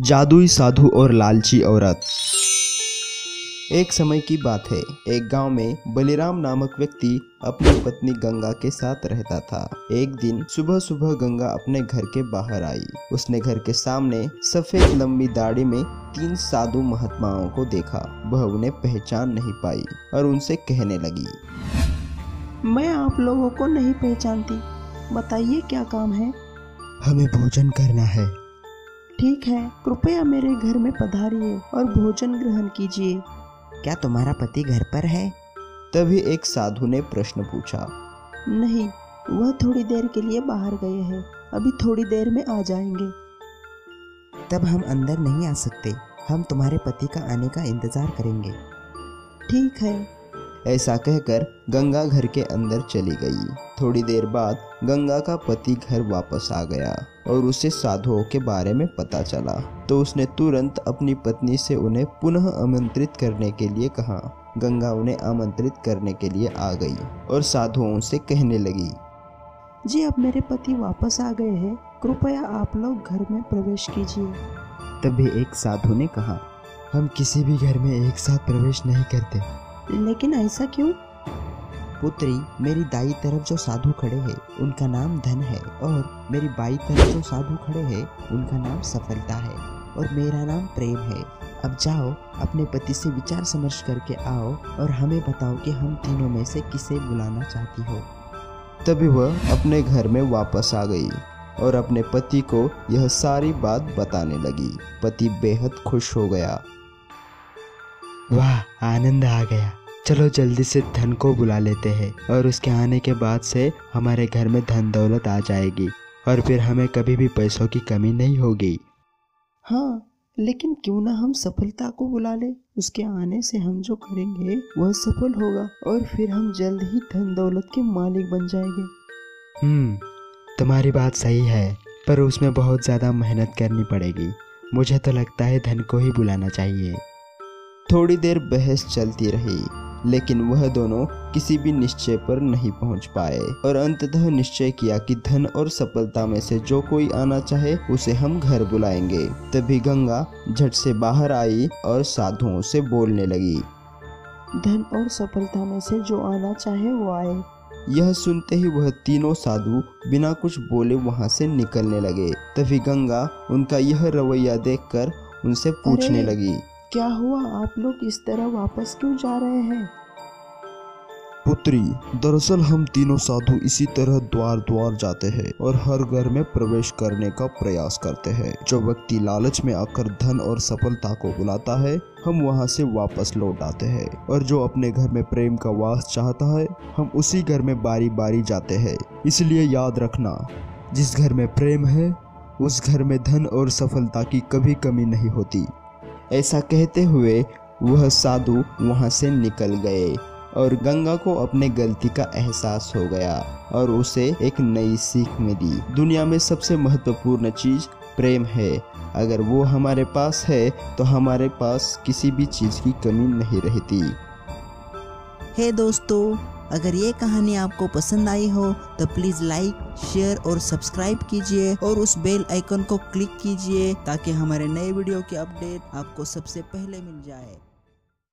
जादुई साधु और लालची औरत। एक समय की बात है, एक गांव में बलिराम नामक व्यक्ति अपनी पत्नी गंगा के साथ रहता था। एक दिन सुबह सुबह गंगा अपने घर के बाहर आई। उसने घर के सामने सफेद लंबी दाढ़ी में 3 साधु महात्माओं को देखा। वह उन्हें पहचान नहीं पाई और उनसे कहने लगी, मैं आप लोगों को नहीं पहचानती, बताइए क्या काम है। हमें भोजन करना है। ठीक है, कृपया मेरे घर में पधारिए और भोजन ग्रहण कीजिए। क्या तुम्हारा पति घर पर है? तभी एक साधु ने प्रश्न पूछा। नहीं, वह थोड़ी देर के लिए बाहर गए हैं, अभी थोड़ी देर में आ जाएंगे। तब हम अंदर नहीं आ सकते, हम तुम्हारे पति का आने का इंतजार करेंगे। ठीक है। ऐसा कहकर गंगा घर के अंदर चली गई। थोड़ी देर बाद गंगा का पति घर वापस आ गया और उसे साधुओं के बारे में पता चला, तो उसने तुरंत अपनी पत्नी से उन्हें पुनः आमंत्रित करने के लिए कहा। गंगा उन्हें आमंत्रित करने के लिए आ गई और साधुओं से कहने लगी, जी अब मेरे पति वापस आ गए हैं, कृपया आप लोग घर में प्रवेश कीजिए। तभी एक साधु ने कहा, हम किसी भी घर में एक साथ प्रवेश नहीं करते। लेकिन ऐसा क्यों? पुत्री, मेरी दाई तरफ जो साधु खड़े हैं उनका नाम धन है, और मेरी बाई तरफ जो साधु खड़े हैं उनका नाम सफलता है, और मेरा नाम प्रेम है। अब जाओ, अपने पति से विचार समझ करके आओ और हमें बताओ कि हम तीनों में से किसे बुलाना चाहती हो। तभी वह अपने घर में वापस आ गई और अपने पति को यह सारी बात बताने लगी। पति बेहद खुश हो गया। वाह, आनंद आ गया। चलो जल्दी से धन को बुला लेते हैं और उसके आने के बाद से हमारे घर में धन दौलत आ जाएगी और फिर हमें कभी भी पैसों की कमी नहीं होगी। हाँ, लेकिन क्यों ना हम सफलता को बुला ले। उसके आने से हम जो करेंगे वह सफल होगा और फिर हम जल्द ही धन दौलत के मालिक बन जाएंगे। तुम्हारी बात सही है, पर उसमें बहुत ज़्यादा मेहनत करनी पड़ेगी। मुझे तो लगता है धन को ही बुलाना चाहिए। थोड़ी देर बहस चलती रही, लेकिन वह दोनों किसी भी निश्चय पर नहीं पहुंच पाए और अंततः निश्चय किया कि धन और सफलता में से जो कोई आना चाहे उसे हम घर बुलाएंगे। तभी गंगा झट से बाहर आई और साधुओं से बोलने लगी, धन और सफलता में से जो आना चाहे वो आए। यह सुनते ही वह तीनों साधु बिना कुछ बोले वहां से निकलने लगे। तभी गंगा उनका यह रवैया देखकर उनसे पूछने लगी, क्या हुआ, आप लोग इस तरह वापस क्यों जा रहे हैं? पुत्री, दरअसल हम तीनों साधु इसी तरह द्वार द्वार जाते हैं और हर घर में प्रवेश करने का प्रयास करते हैं। जो व्यक्ति लालच में आकर धन और सफलता को बुलाता है, हम वहां से वापस लौट आते हैं, और जो अपने घर में प्रेम का वास चाहता है, हम उसी घर में बारी बारी जाते हैं। इसलिए याद रखना, जिस घर में प्रेम है उस घर में धन और सफलता की कभी कमी नहीं होती। ऐसा कहते हुए वह साधु वहां से निकल गए और गंगा को अपने गलती का एहसास हो गया और उसे एक नई सीख मिली। दुनिया में सबसे महत्वपूर्ण चीज प्रेम है। अगर वो हमारे पास है तो हमारे पास किसी भी चीज की कमी नहीं रहती। हे दोस्तों, अगर ये कहानी आपको पसंद आई हो तो प्लीज़ लाइक, शेयर और सब्सक्राइब कीजिए और उस बेल आइकन को क्लिक कीजिए ताकि हमारे नए वीडियो की अपडेट आपको सबसे पहले मिल जाए।